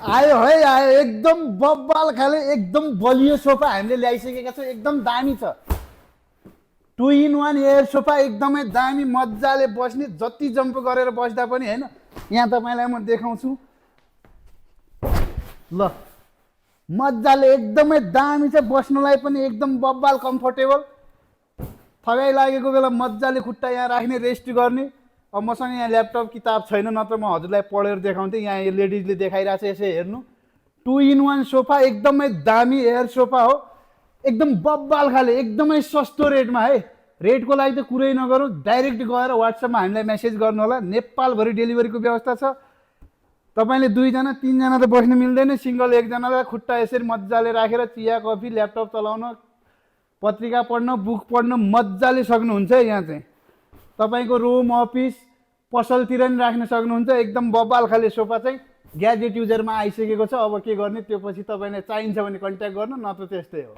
आयो है आयो एकदम बब्बाल खाले एकदम बलियो सोफा हामीले ल्याइसकेका छौँ एकदम दामी छ 2-in-1 एयर सोफा एकदमै दामी मजाले बस्ने जति जम्प गरेर बस्दा पनि हैन यहाँ तपाईलाई म देखाउँछु ल मजाले एकदमै दामी छ बस्नलाई पनि एकदम बब्बाल कम्फर्टेबल थगाइ लागेको बेला मजाले खुट्टा यहाँ राख्ने रेस्ट गर्ने अब मसँग यहाँ ल्यापटप किताब छैन नत्र म हजुरलाई पढेर देखाउँथे यहाँ यो लेडिजले देखाइरहेछ यसै हेर्नु 2-in-1 सोफा एकदमै दामी एयर सोफा हो एकदम बब्बाल खाले एकदमै सस्तो रेटमा है रेटको लागि त कुरै नगरौँ डाइरेक्ट गएर व्हाट्सएपमा हामीलाई मेसेज गर्नु होला नेपालभरि डेलिभरीको व्यवस्था छ तपाईले 2 जना 3 जना त बस्न मिल्दैन सिंगल एक जनालाई खुट्टा यसरी मजाले राखेर चिया कफी ल्यापटप चलाउन पत्रिका पढ्न बुक पढ्न मजाले सक्नुहुन्छ यहाँ चाहिँ तपाईको रुम अफिस पसलतिर नि राख्न सक्नुहुन्छ एकदम बब्बाल खाले सोफा चाहिँ ग्याजेट युजरमा आइसकेको छ अब के गर्ने त्यो पछि तपाईलाई चाहिन्छ भने कन्ट्याक्ट गर्नु नत्र त्यस्तै हो